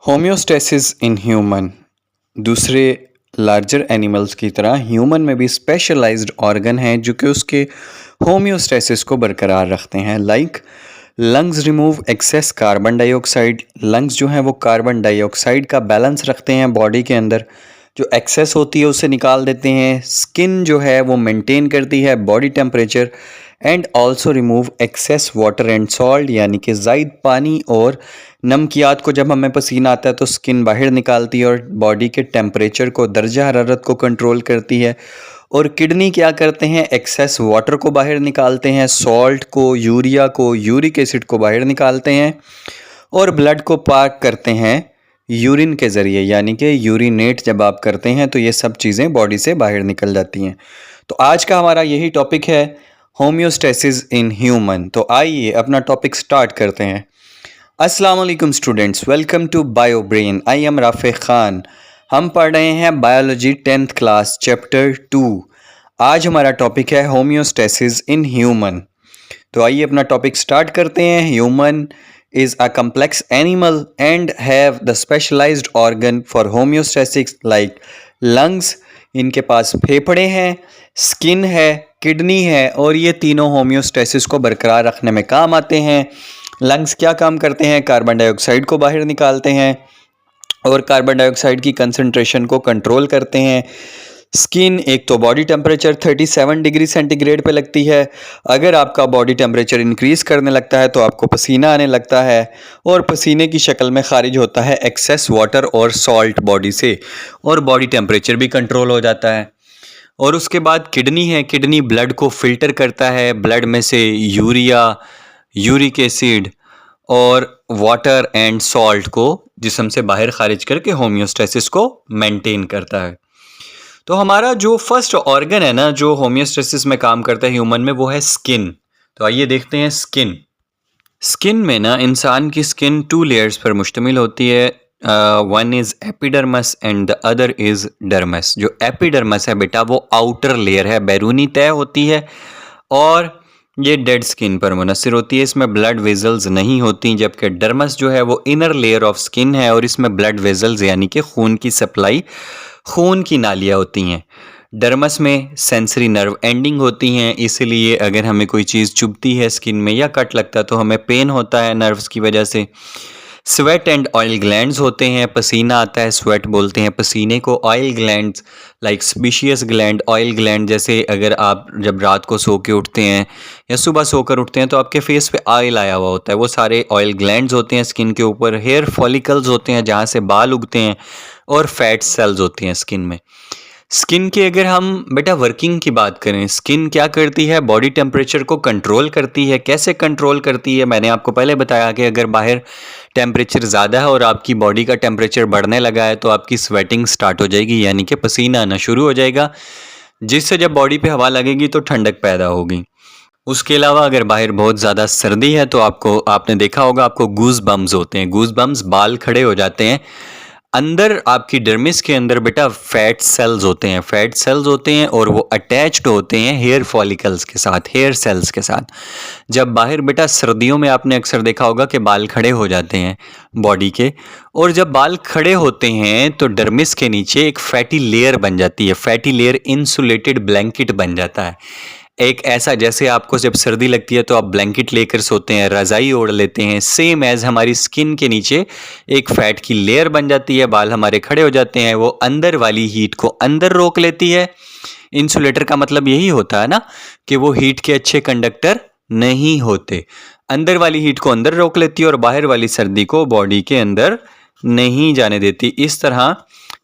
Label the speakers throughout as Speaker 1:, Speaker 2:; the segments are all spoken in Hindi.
Speaker 1: होम्योस्टेसिस इन ह्यूमन दूसरे लार्जर एनिमल्स की तरह ह्यूमन में भी स्पेशलाइज्ड ऑर्गन हैं जो कि उसके होम्योस्टेसिस को बरकरार रखते हैं। Lungs remove excess carbon dioxide. Lungs जो हैं वो कार्बन डाइऑक्साइड का बैलेंस रखते हैं, बॉडी के अंदर जो एक्सेस होती है उसे निकाल देते हैं। स्किन जो है वो मेंटेन करती है body temperature and also remove excess water and salt, यानी कि ज़ायद पानी और नमकियात को जब हमें पसीना आता है तो स्किन बाहर निकालती है और बॉडी के टेम्परेचर को, दर्जा हरारत को कंट्रोल करती है। और किडनी क्या करते हैं, एक्सेस वाटर को बाहर निकालते हैं, सॉल्ट को, यूरिया को, यूरिक एसिड को बाहर निकालते हैं और ब्लड को पाक करते हैं यूरिन के ज़रिए, यानी कि यूरिनेट जब आप करते हैं तो ये सब चीज़ें बॉडी से बाहर निकल जाती हैं। तो आज का हमारा यही टॉपिक है, होम्योस्टेसिस इन ह्यूमन। तो आइए अपना टॉपिक स्टार्ट करते हैं। अस्सलाम वालेकुम students, welcome to Bio Brain. I am Rafe Khan. हम पढ़ रहे हैं बायोलॉजी 10th क्लास चैप्टर 2। आज हमारा टॉपिक है होम्योस्टेसिस इन ह्यूमन। तो आइए अपना टॉपिक स्टार्ट करते हैं। Human is a complex animal and have the specialized organ for homeostasis like lungs, इनके पास फेफड़े हैं, स्किन है, किडनी है और ये तीनों होम्योस्टेसिस को बरकरार रखने में काम आते हैं। लंग्स क्या काम करते हैं, कार्बन डाइऑक्साइड को बाहर निकालते हैं और कार्बन डाइऑक्साइड की कंसंट्रेशन को कंट्रोल करते हैं। स्किन एक तो बॉडी टेम्परेचर 37 डिग्री सेंटीग्रेड पे लगती है। अगर आपका बॉडी टेम्परेचर इंक्रीज़ करने लगता है तो आपको पसीना आने लगता है और पसीने की शक्ल में खारिज होता है एक्सेस वाटर और सॉल्ट बॉडी से और बॉडी टेम्परेचर भी कंट्रोल हो जाता है। और उसके बाद किडनी है, किडनी ब्लड को फिल्टर करता है, ब्लड में से यूरिया, यूरिक एसिड और वाटर एंड सॉल्ट को जिस्म से बाहर खारिज करके होम्योस्टेसिस को मेंटेन करता है। तो हमारा जो फर्स्ट ऑर्गन है ना जो होम्योस्टेसिस में काम करता है ह्यूमन में, वो है स्किन। तो आइए देखते हैं स्किन। स्किन में ना इंसान की स्किन 2 लेयर्स पर मुश्तमिल होती है। One is epidermis and the other is dermis. जो एपिडर्मस है बेटा वो आउटर लेयर है, बैरूनी तय होती है और ये डेड स्किन पर मुनस्सिर होती है। इसमें ब्लड वेजल्स नहीं होती, जबकि डर्मस जो है वो इनर लेयर ऑफ स्किन है और इसमें ब्लड वेजल्स यानी कि खून की सप्लाई, खून की नालियाँ होती हैं। डर्मस में सेंसरी नर्व एंडिंग होती हैं, इसलिए अगर हमें कोई चीज़ चुभती है स्किन में या कट लगता है तो हमें पेन होता है नर्व्स की वजह से। स्वेट एंड ऑयल ग्लैंड्स होते हैं, पसीना आता है, स्वेट बोलते हैं पसीने को। Oil glands like species gland, oil gland, जैसे अगर आप जब रात को सो के उठते हैं या सुबह सोकर उठते हैं तो आपके फेस पे ऑयल आया हुआ होता है, वो सारे ऑयल ग्लैंड्स होते हैं स्किन के ऊपर। हेयर फॉलिकल्स होते हैं जहाँ से बाल उगते हैं और फैट सेल्स होती हैं स्किन में। स्किन की अगर हम बेटा वर्किंग की बात करें, स्किन क्या करती है, बॉडी टेम्परेचर को कंट्रोल करती है। कैसे कंट्रोल करती है, मैंने आपको पहले बताया कि अगर बाहर टेम्परेचर ज़्यादा है और आपकी बॉडी का टेम्परेचर बढ़ने लगा है तो आपकी स्वेटिंग स्टार्ट हो जाएगी, यानी कि पसीना आना शुरू हो जाएगा, जिससे जब बॉडी पे हवा लगेगी तो ठंडक पैदा होगी। उसके अलावा अगर बाहर बहुत ज़्यादा सर्दी है तो आपने देखा होगा आपको गूज बम्स होते हैं। गूज बम्स, बाल खड़े हो जाते हैं। अंदर आपकी डर्मिस के अंदर बेटा फैट सेल्स होते हैं, फैट सेल्स होते हैं और वो अटैच्ड होते हैं हेयर फॉलिकल्स के साथ, हेयर सेल्स के साथ। जब बाहर बेटा सर्दियों में आपने अक्सर देखा होगा कि बाल खड़े हो जाते हैं बॉडी के, और जब बाल खड़े होते हैं तो डर्मिस के नीचे एक फैटी लेयर बन जाती है। फैटी लेयर इंसुलेटेड ब्लैंकेट बन जाता है। एक ऐसा, जैसे आपको जब सर्दी लगती है तो आप ब्लैंकेट लेकर सोते हैं, रज़ाई ओढ़ लेते हैं, सेम एज हमारी स्किन के नीचे एक फैट की लेयर बन जाती है, बाल हमारे खड़े हो जाते हैं, वो अंदर वाली हीट को अंदर रोक लेती है। इंसुलेटर का मतलब यही होता है ना कि वो हीट के अच्छे कंडक्टर नहीं होते। अंदर वाली हीट को अंदर रोक लेती है और बाहर वाली सर्दी को बॉडी के अंदर नहीं जाने देती। इस तरह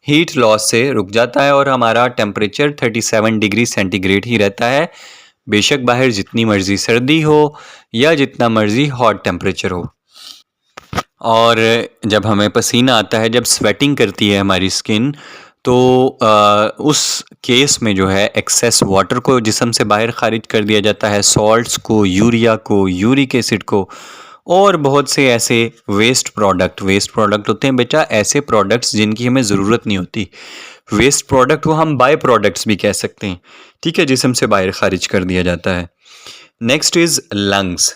Speaker 1: हीट लॉस से रुक जाता है और हमारा टेम्परेचर 37 डिग्री सेंटीग्रेड ही रहता है, बेशक बाहर जितनी मर्जी सर्दी हो या जितना मर्जी हॉट टेम्परेचर हो। और जब हमें पसीना आता है, जब स्वेटिंग करती है हमारी स्किन, तो उस केस में जो है एक्सेस वाटर को जिस्म से बाहर खारिज कर दिया जाता है, सॉल्ट्स को, यूरिया को, यूरिक एसिड को और बहुत से ऐसे वेस्ट प्रोडक्ट होते हैं बेटा, ऐसे प्रोडक्ट्स जिनकी हमें ज़रूरत नहीं होती। वेस्ट प्रोडक्ट को हम बाय प्रोडक्ट्स भी कह सकते हैं, ठीक है, जिस्म से बाहर खारिज कर दिया जाता है। Next is lungs.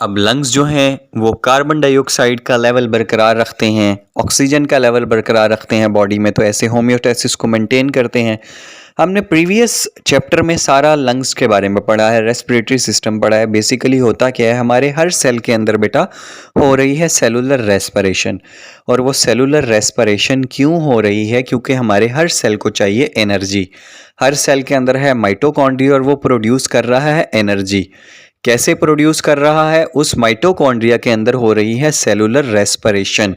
Speaker 1: अब लंग्स जो हैं वो कार्बन डाइऑक्साइड का लेवल बरकरार रखते हैं, ऑक्सीजन का लेवल बरकरार रखते हैं बॉडी में, तो ऐसे होम्योस्टेसिस को मेंटेन करते हैं। हमने प्रीवियस चैप्टर में सारा लंग्स के बारे में पढ़ा है, रेस्पिरेटरी सिस्टम पढ़ा है। बेसिकली होता क्या है, हमारे हर सेल के अंदर बेटा हो रही है सेलुलर रेस्पिरेशन। और वो सेलुलर रेस्पिरेशन क्यों हो रही है? क्योंकि हमारे हर सेल को चाहिए एनर्जी। हर सेल के अंदर है माइटोकॉन्ड्रिया और वो प्रोड्यूस कर रहा है एनर्जी। कैसे प्रोड्यूस कर रहा है? उस माइटोकॉन्ड्रिया के अंदर हो रही है सेलुलर रेस्पिरेशन,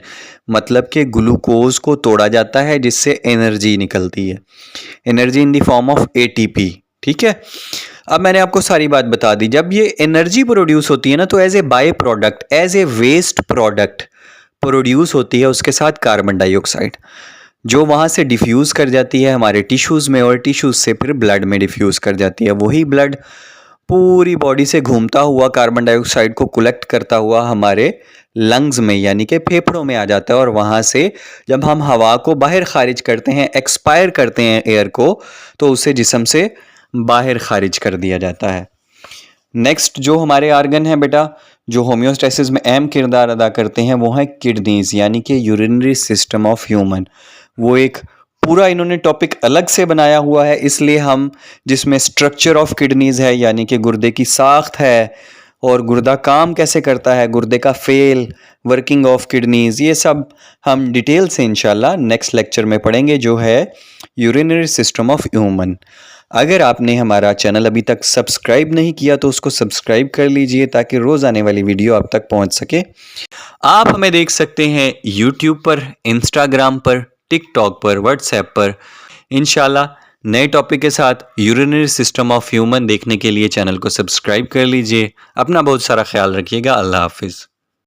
Speaker 1: मतलब कि ग्लूकोज को तोड़ा जाता है जिससे एनर्जी निकलती है, energy in the form of ATP. ठीक है, अब मैंने आपको सारी बात बता दी। जब ये एनर्जी प्रोड्यूस होती है ना, तो as a by product, as a waste product produce होती है उसके साथ कार्बन डाइऑक्साइड, जो वहाँ से डिफ्यूज़ कर जाती है हमारे टिश्यूज़ में, और टिश्यूज़ से फिर ब्लड में डिफ्यूज़ कर जाती है। वही ब्लड पूरी बॉडी से घूमता हुआ कार्बन डाइऑक्साइड को कलेक्ट करता हुआ हमारे लंग्स में यानी कि फेफड़ों में आ जाता है, और वहाँ से जब हम हवा को बाहर खारिज करते हैं, एक्सपायर करते हैं एयर को, तो उसे जिस्म से बाहर खारिज कर दिया जाता है। नेक्स्ट जो हमारे आर्गन हैं बेटा, जो होम्योस्टेसिस में अहम किरदार अदा करते हैं, वो हैं किडनीज यानी कि यूरिनरी सिस्टम ऑफ ह्यूमन। वो एक पूरा इन्होंने टॉपिक अलग से बनाया हुआ है, इसलिए हम जिसमें स्ट्रक्चर ऑफ किडनीज है यानी कि गुर्दे की साख्त है, और गुर्दा काम कैसे करता है, गुर्दे का फेल, वर्किंग ऑफ किडनीज, ये सब हम डिटेल से इंशाल्लाह नेक्स्ट लेक्चर में पढ़ेंगे, जो है यूरिनरी सिस्टम ऑफ ह्यूमन। अगर आपने हमारा चैनल अभी तक सब्सक्राइब नहीं किया तो उसको सब्सक्राइब कर लीजिए, ताकि रोज़ आने वाली वीडियो आप तक पहुंच सके। आप हमें देख सकते हैं यूट्यूब पर, इंस्टाग्राम पर, टिकटॉक पर, व्हाट्सएप पर। इंशाल्लाह नए टॉपिक के साथ यूरिनरी सिस्टम ऑफ ह्यूमन देखने के लिए चैनल को सब्सक्राइब कर लीजिए। अपना बहुत सारा ख्याल रखिएगा। अल्लाह हाफिज़।